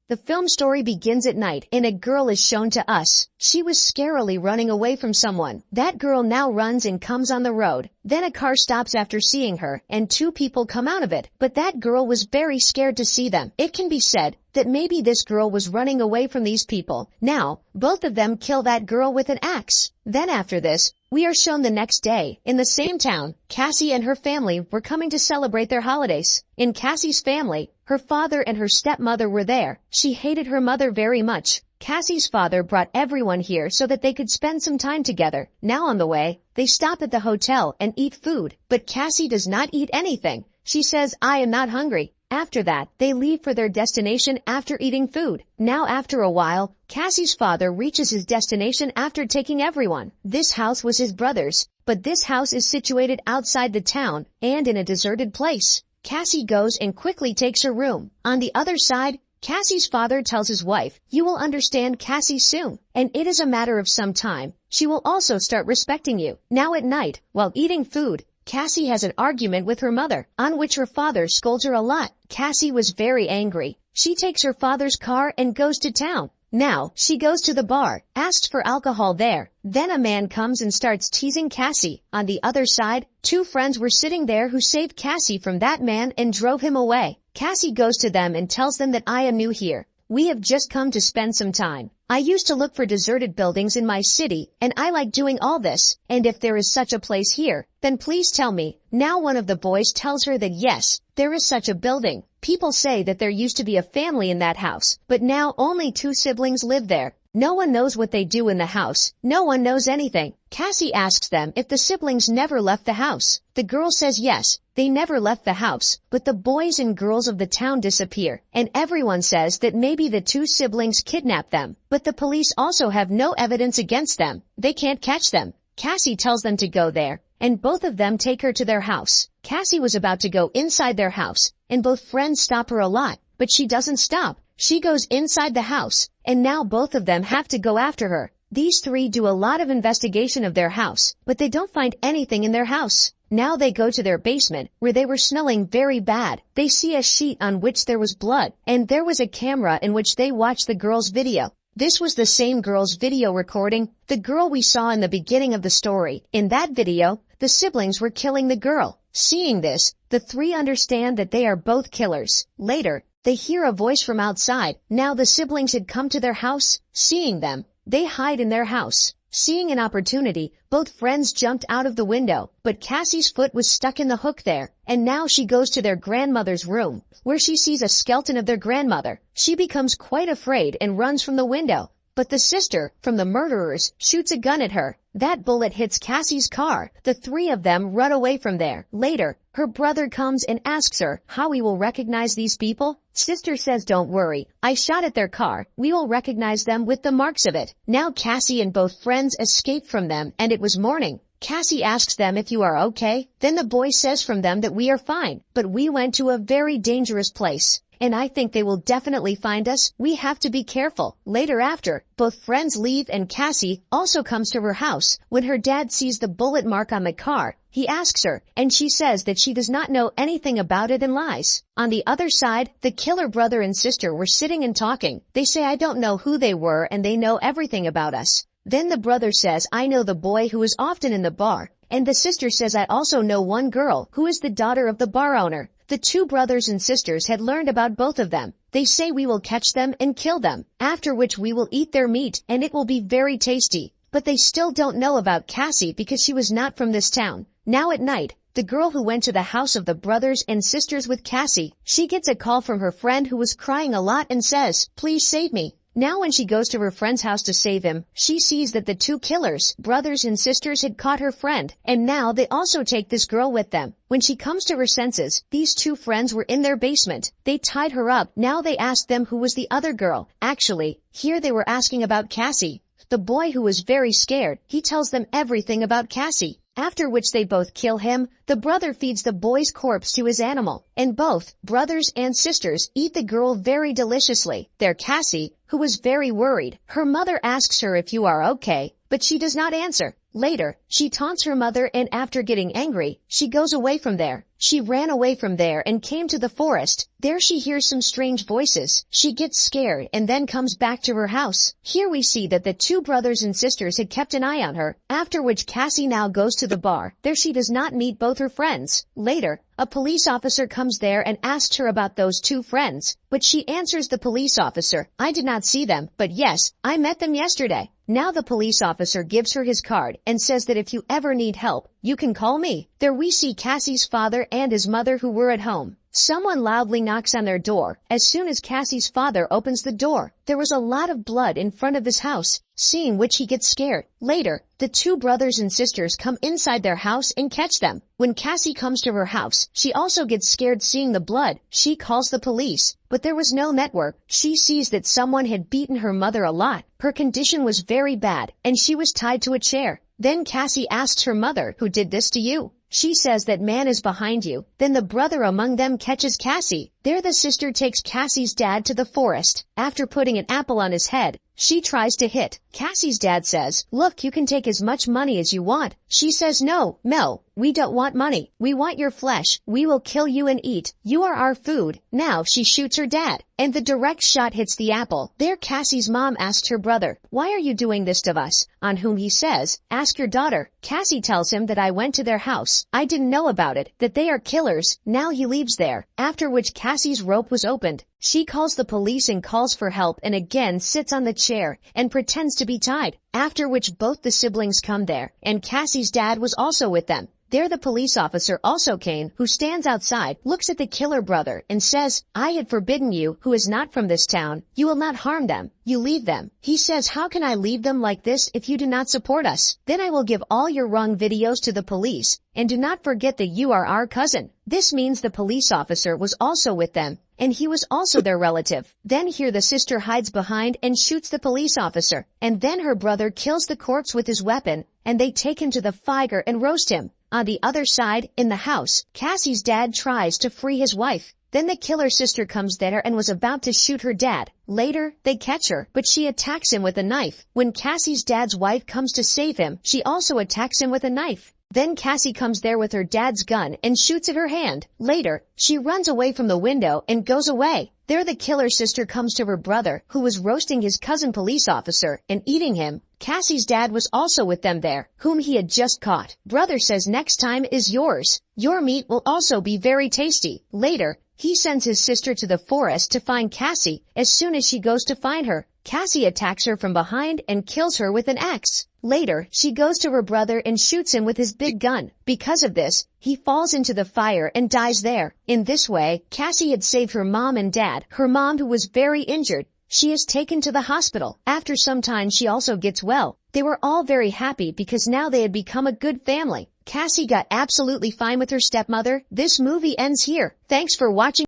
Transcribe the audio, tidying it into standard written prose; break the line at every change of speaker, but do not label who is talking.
The film story begins at night and a girl is shown to us. She was scarily running away from someone. That girl now runs and comes on the road. Then a car stops after seeing her and two people come out of it. But that girl was very scared to see them. It can be said that maybe this girl was running away from these people. Now, both of them kill that girl with an axe. Then after this, we are shown the next day. In the same town, Cassie and her family were coming to celebrate their holidays. In Cassie's family, her father and her stepmother were there. She hated her mother very much. Cassie's father brought everyone here so that they could spend some time together. Now on the way, they stop at the hotel and eat food. But Cassie does not eat anything. She says, "I am not hungry." After that, they leave for their destination after eating food. Now after a while, Cassie's father reaches his destination after taking everyone. This house was his brother's, but this house is situated outside the town and in a deserted place. Cassie goes and quickly takes her room. On the other side, Cassie's father tells his wife, "You will understand Cassie soon, and it is a matter of some time. She will also start respecting you." Now at night, while eating food, Cassie has an argument with her mother, on which her father scolds her a lot. Cassie was very angry. She takes her father's car and goes to town. Now, she goes to the bar, asks for alcohol there. Then a man comes and starts teasing Cassie. On the other side, two friends were sitting there who saved Cassie from that man and drove him away. Cassie goes to them and tells them that I am new here. We have just come to spend some time. I used to look for deserted buildings in my city, and I like doing all this, and if there is such a place here, then please tell me. Now one of the boys tells her that yes, there is such a building. People say that there used to be a family in that house, but now only two siblings live there. No one knows what they do in the house. No one knows anything. Cassie asks them if the siblings never left the house. The girl says yes, they never left the house, but the boys and girls of the town disappear, and everyone says that maybe the two siblings kidnapped them, but the police also have no evidence against them. They can't catch them. Cassie tells them to go there, and both of them take her to their house. Cassie was about to go inside their house, and both friends stop her a lot, but she doesn't stop. She goes inside the house, and now both of them have to go after her. These three do a lot of investigation of their house, but they don't find anything in their house. Now they go to their basement, where they were smelling very bad. They see a sheet on which there was blood, and there was a camera in which they watched the girl's video. This was the same girl's video recording, the girl we saw in the beginning of the story. In that video, the siblings were killing the girl. Seeing this, the three understand that they are both killers. Later, they hear a voice from outside. Now the siblings had come to their house. Seeing them, they hide in their house. Seeing an opportunity, both friends jumped out of the window, but Cassie's foot was stuck in the hook there, and now she goes to their grandmother's room, where she sees a skeleton of their grandmother. She becomes quite afraid and runs from the window, but the sister from the murderers shoots a gun at her. That bullet hits Cassie's car. The three of them run away from there. Later, her brother comes and asks her how we will recognize these people. Sister says, "Don't worry. I shot at their car. We will recognize them with the marks of it." Now Cassie and both friends escape from them, and it was morning. Cassie asks them if you are okay. Then the boy says from them that we are fine, but we went to a very dangerous place, and I think they will definitely find us. We have to be careful. Later after, both friends leave and Cassie also comes to her house. When her dad sees the bullet mark on the car, he asks her, and she says that she does not know anything about it and lies. On the other side, the killer brother and sister were sitting and talking. They say, "I don't know who they were and they know everything about us." Then the brother says, "I know the boy who is often in the bar." And the sister says, "I also know one girl who is the daughter of the bar owner." The two brothers and sisters had learned about both of them. They say we will catch them and kill them, after which we will eat their meat, and it will be very tasty. But they still don't know about Cassie because she was not from this town. Now at night, the girl who went to the house of the brothers and sisters with Cassie, she gets a call from her friend who was crying a lot and says, "Please save me." Now when she goes to her friend's house to save him, she sees that the two killers, brothers and sisters, had caught her friend, and now they also take this girl with them. When she comes to her senses, these two friends were in their basement. They tied her up. Now they ask them who was the other girl. Actually, here they were asking about Cassie. The boy, who was very scared, he tells them everything about Cassie. After which they both kill him. The brother feeds the boy's corpse to his animal, and both brothers and sisters eat the girl very deliciously. Their Cassie, who was very worried. Her mother asks her if you are okay, but she does not answer. Later, she taunts her mother and after getting angry, she goes away from there. She ran away from there and came to the forest. There she hears some strange voices. She gets scared and then comes back to her house. Here we see that the two brothers and sisters had kept an eye on her, after which Cassie now goes to the bar. There she does not meet both her friends. Later, a police officer comes there and asks her about those two friends, but she answers the police officer, "I did not see them, but yes, I met them yesterday." Now the police officer gives her his card and says that if you ever need help, you can call me. There we see Cassie's father and his mother who were at home. Someone loudly knocks on their door. As soon as Cassie's father opens the door, there was a lot of blood in front of his house, seeing which he gets scared. Later, the two brothers and sisters come inside their house and catch them. When Cassie comes to her house, she also gets scared seeing the blood. She calls the police, but there was no network. She sees that someone had beaten her mother a lot. Her condition was very bad, and she was tied to a chair. Then Cassie asks her mother, "Who did this to you?" She says that man is behind you. Then the brother among them catches Cassie. There the sister takes Cassie's dad to the forest. After putting an apple on his head, she tries to hit. Cassie's dad says, "Look, you can take as much money as you want." She says, "No, Mel, we don't want money. We want your flesh. We will kill you and eat. You are our food." Now she shoots her dad, and the direct shot hits the apple. There Cassie's mom asks her brother, "Why are you doing this to us?" On whom he says, "Ask your daughter." Cassie tells him that I went to their house. I didn't know about it, that they are killers. Now he leaves there, after which Cassie's rope was opened. She calls the police and calls for help and again sits on the chair and pretends to be tied, after which both the siblings come there, and Cassie's dad was also with them. There the police officer also came, who stands outside, looks at the killer brother, and says, "I had forbidden you, who is not from this town. You will not harm them. You leave them." He says, "How can I leave them like this if you do not support us? Then I will give all your wrong videos to the police, and do not forget that you are our cousin." This means the police officer was also with them, and he was also their relative. Then here the sister hides behind and shoots the police officer, and then her brother kills the corpse with his weapon, and they take him to the fire and roast him. On the other side, in the house, Cassie's dad tries to free his wife. Then the killer sister comes there and was about to shoot her dad. Later, they catch her, but she attacks him with a knife. When Cassie's dad's wife comes to save him, she also attacks him with a knife. Then Cassie comes there with her dad's gun and shoots at her hand. Later, she runs away from the window and goes away. There the killer sister comes to her brother, who was roasting his cousin police officer and eating him. Cassie's dad was also with them there, whom he had just caught. Brother says next time is yours. Your meat will also be very tasty. Later, he sends his sister to the forest to find Cassie. As soon as she goes to find her, Cassie attacks her from behind and kills her with an axe. Later, she goes to her brother and shoots him with his big gun. Because of this, he falls into the fire and dies there. In this way, Cassie had saved her mom and dad. Her mom, who was very injured, she is taken to the hospital. After some time, she also gets well. They were all very happy because now they had become a good family. Cassie got absolutely fine with her stepmother. This movie ends here. Thanks for watching.